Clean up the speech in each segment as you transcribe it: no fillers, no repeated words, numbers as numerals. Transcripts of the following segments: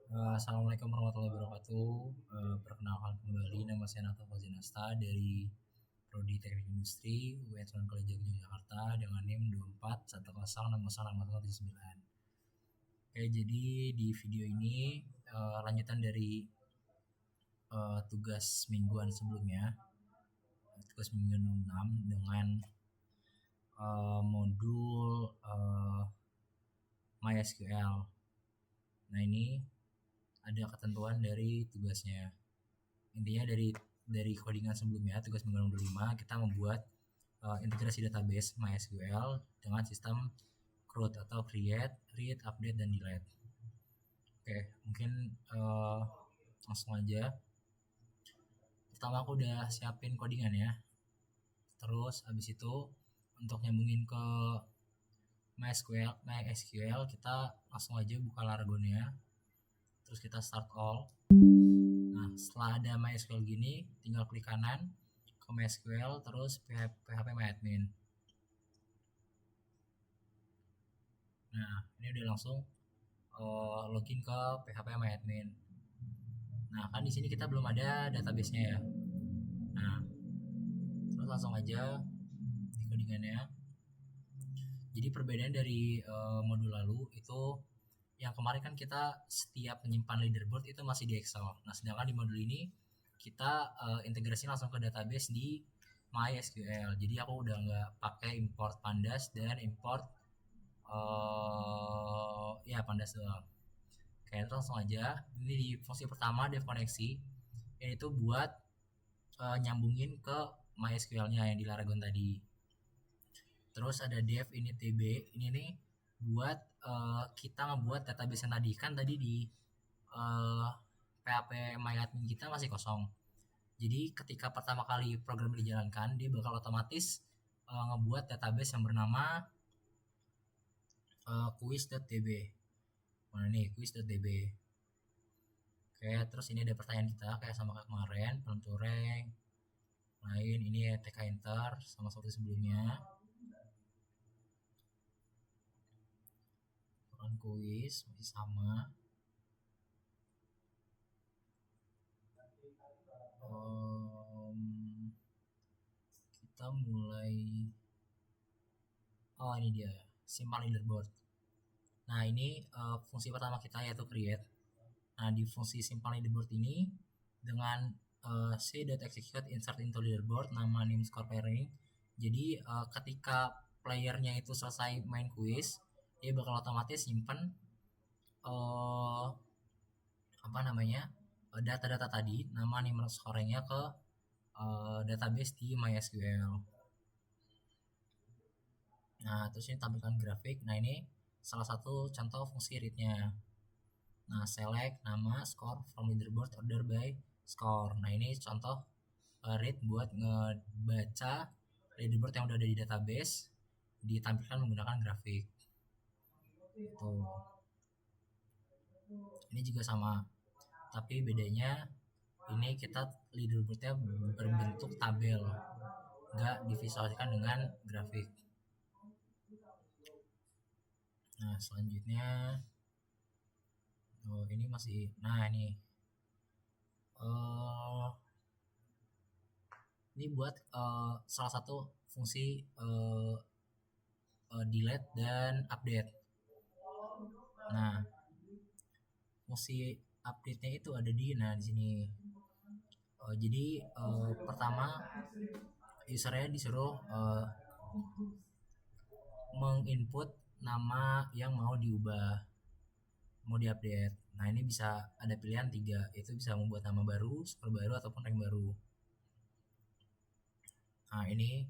Assalamualaikum warahmatullahi wabarakatuh. Perkenalkan kembali, nama saya Nato Fazinasta dari Prodi Teknik Industri UIN Sunan Kalijaga Yogyakarta dengan NIM 2410606179. Oke, jadi di video ini lanjutan dari tugas mingguan sebelumnya, tugas mingguan 6 dengan modul MySQL. Nah, ini ada ketentuan dari tugasnya. Intinya dari codingan sebelumnya, tugas minggu nomor 5, kita membuat integrasi database MySQL dengan sistem CRUD atau create, read, update, dan delete. Oke, mungkin langsung aja. Pertama aku udah siapin codingan ya. Terus habis itu untuk nyambungin ke MySQL kita langsung aja buka Laragonnya. Terus kita start all. Nah, setelah ada MySQL gini, tinggal klik kanan ke MySQL, terus php-myadmin. Nah, ini udah langsung login ke php-myadmin. Nah, kan di sini kita belum ada database-nya ya. Nah, terus langsung aja di codingannya. Jadi perbedaan dari modul lalu itu, yang kemarin kan kita setiap menyimpan leaderboard itu masih di Excel. Nah, sedangkan di modul ini kita integrasi langsung ke database di MySQL. Jadi aku udah nggak pakai import pandas dan import pandas doang. Oke, langsung aja. Ini di fungsi pertama dev koneksi. Ini tuh buat nyambungin ke MySQL-nya yang di Laragon tadi. Terus ada dev init db. Ini nih buat kita ngebuat database yang tadi. Kan tadi di PHP MyAdmin kita masih kosong. Jadi ketika pertama kali program dijalankan, dia bakal otomatis ngebuat database yang bernama quiz.db. Mana nih, quiz.db. Oke, terus ini ada pertanyaan kita kayak sama kemarin, penentureng lain, ini ya TK enter sama seperti sebelumnya. Quiz masih sama. Kita mulai. Oh, ini dia simpan leaderboard. Nah, ini fungsi pertama kita yaitu create. Nah, di fungsi simpan leaderboard ini dengan c.execute insert into leaderboard nama name score pairing. Jadi ketika playernya itu selesai main quiz, dia bakal otomatis simpen data-data tadi, nama name score-nya ke database di MySQL. Nah, terus ini tampilkan grafik. Nah, ini salah satu contoh fungsi read-nya. Nah, select nama score from leaderboard order by score. Nah, ini contoh read buat ngebaca leaderboard yang udah ada di database ditampilkan menggunakan grafik. Itu. Ini juga sama, tapi bedanya ini kita leaderboardnya berbentuk tabel, nggak divisualisasikan dengan grafik. Nah, selanjutnya ini masih, nah ini buat salah satu fungsi delete dan update. Nah, fungsi update-nya itu ada di sini. Jadi pertama usernya disuruh menginput nama yang mau diubah, mau diupdate. Nah, ini bisa ada pilihan 3, itu bisa membuat nama baru, score baru, ataupun rank baru. Nah, ini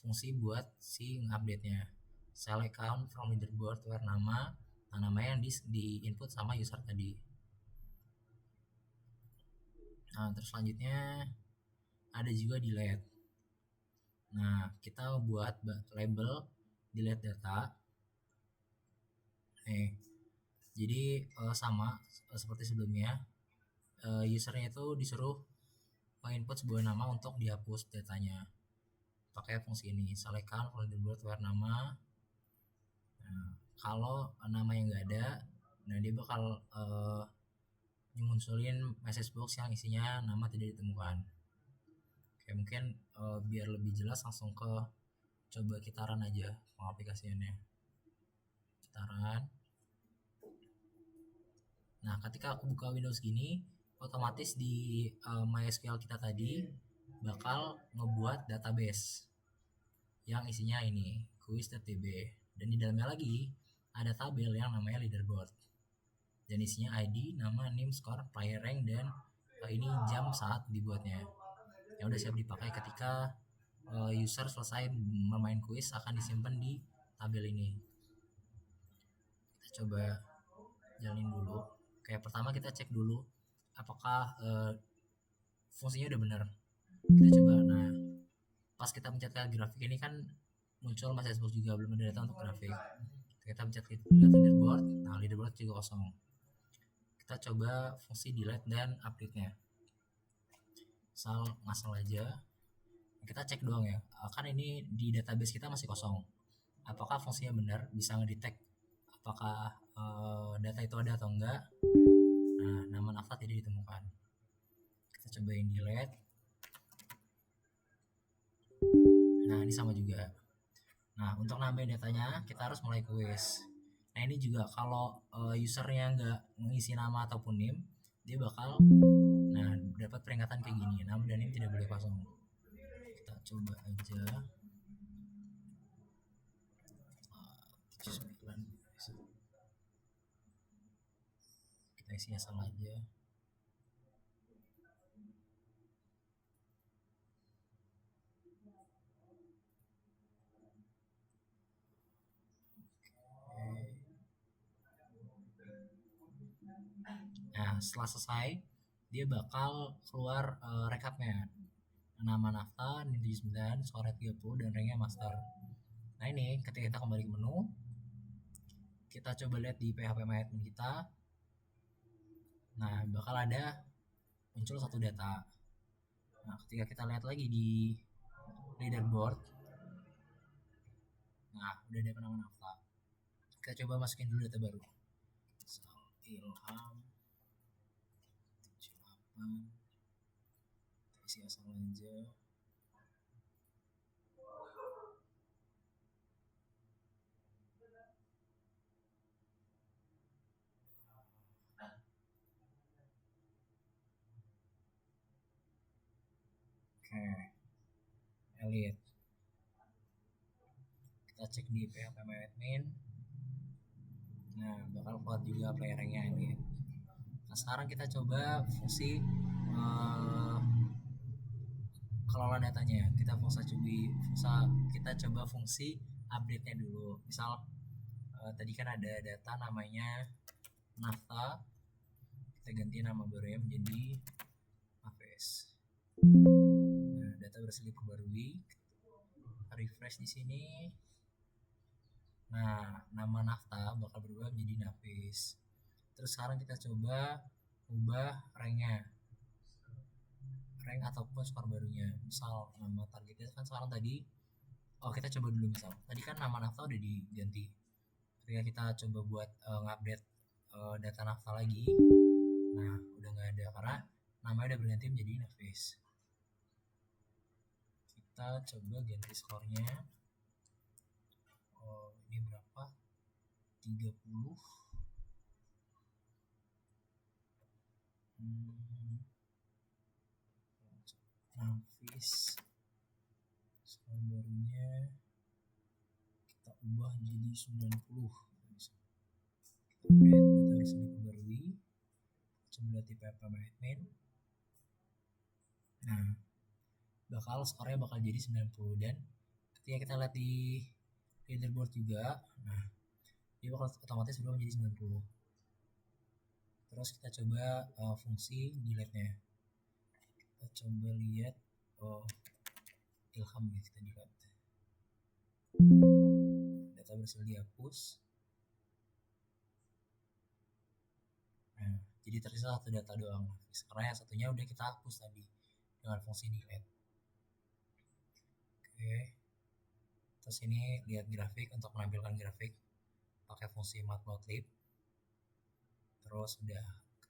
fungsi buat si update-nya. Select count from leaderboard where nama, nah namanya yang di input sama user tadi. Nah, terus selanjutnya ada juga delete. Nah, kita buat label delete data. Jadi sama seperti sebelumnya, usernya itu disuruh menginput sebuah nama untuk dihapus datanya pakai fungsi ini, select count from leaderboard where nama. Nah, kalau nama yang nggak ada, nah dia bakal munculin message box yang isinya nama tidak ditemukan. Oke, mungkin biar lebih jelas langsung ke coba kita run aja pengaplikasiannya. Kita run. Nah, ketika aku buka Windows gini, otomatis di MySQL kita tadi bakal ngebuat database yang isinya ini quiz.db, dan di dalamnya lagi ada tabel yang namanya leaderboard, dan isinya ID, nama, name, score, player rank, dan ini jam saat dibuatnya yang udah siap dipakai ketika user selesai bermain quiz akan disimpan di tabel ini. Kita coba jalanin dulu. Kayak pertama kita cek dulu apakah fungsinya udah bener. Kita coba. Nah, pas kita pencet grafik ini kan muncul message box juga, belum ada data untuk grafik. Kita pencet leaderboard. Nah, leaderboard juga kosong. Kita coba fungsi delete dan update-nya. Ngasal aja. Kita cek doang ya. Kan ini di database kita masih kosong. Apakah fungsinya benar, bisa ngedetect apakah data itu ada atau enggak. Nah, nama Nafta tidak ditemukan. Kita cobain delete. Nah, ini sama juga. Nah, untuk nambahin datanya kita harus mulai quiz. Nah, ini juga kalau usernya nggak mengisi nama ataupun NIM, dia bakal dapat peringatan kayak gini, nama dan NIM tidak boleh kosong. Kita coba aja. 79. Kita isi asal aja. Nah, setelah selesai dia bakal keluar recapnya. Nama Nafta, NIM 79, skor 30, dan ranknya master. Nah, ini ketika kita kembali ke menu, kita coba lihat di PHP MyAdmin kita. Nah, bakal ada muncul satu data. Nah, ketika kita lihat lagi di leaderboard, nah udah ada nama Nafta. Kita coba masukin dulu data baru. Ilham 78. Isi asal aja. Oke, Elite. Kita cek di PHP MyAdmin. Nah, bakal keluar juga player ranknya Elite. Nah, sekarang kita coba fungsi kelola datanya. Kita coba fungsi update-nya dulu. Misal tadi kan ada data namanya Nafta, kita ganti nama barunya menjadi Hafiz. Nah, data berhasil diperbarui. Refresh di sini. Nah, nama Nafta bakal berubah menjadi Nafis. Terus sekarang kita coba ubah ranknya, rank ataupun skor barunya. Misal nama targetnya kan sekarang tadi, kita coba dulu. Misal tadi kan nama Nafta udah diganti. Ketika kita coba buat ngupdate data Nafta lagi, nah udah nggak ada karena namanya udah berganti menjadi Nafis. Kita coba ganti skornya. Ini berapa? 30. Nafis. Skor barunya kita ubah jadi 90. Kita update, data bisa diperbarui. Coba lihat di PHP MyAdmin. Nah, skornya bakal jadi 90, dan ketika kita lihat di leaderboard juga, nah dia bakal otomatis berubah menjadi 90. Terus kita coba fungsi delete-nya. Kita coba lihat Ilham ya, kita delete. Data berhasil dihapus. Nah, jadi tersisa satu data doang. Karena yang satunya udah kita hapus tadi dengan fungsi delete. Oke. Terus ini lihat grafik, untuk menampilkan grafik pakai fungsi matplotlib. Terus udah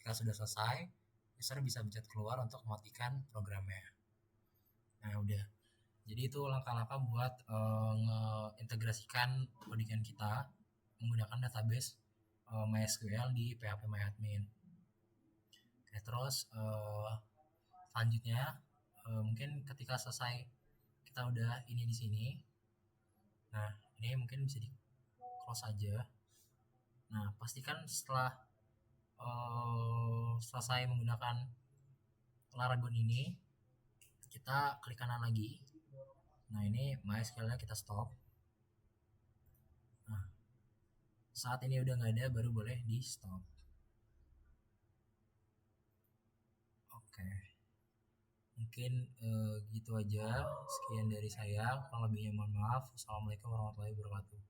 Ketika sudah selesai, user bisa pencet keluar untuk mematikan programnya. Nah udah, jadi itu langkah-langkah buat ngeintegrasikan codingan kita menggunakan database MySQL di PHP MyAdmin. Oke, terus selanjutnya mungkin ketika selesai kita udah ini di sini. Nah, ini mungkin bisa di close aja. Nah, pastikan setelah selesai menggunakan Laragon ini, kita klik kanan lagi. Nah, ini MySQL-nya kita stop. Nah, saat ini udah nggak ada, baru boleh di stop. Oke, mungkin gitu aja. Sekian dari saya, kurang lebihnya mohon maaf. Assalamualaikum warahmatullahi wabarakatuh.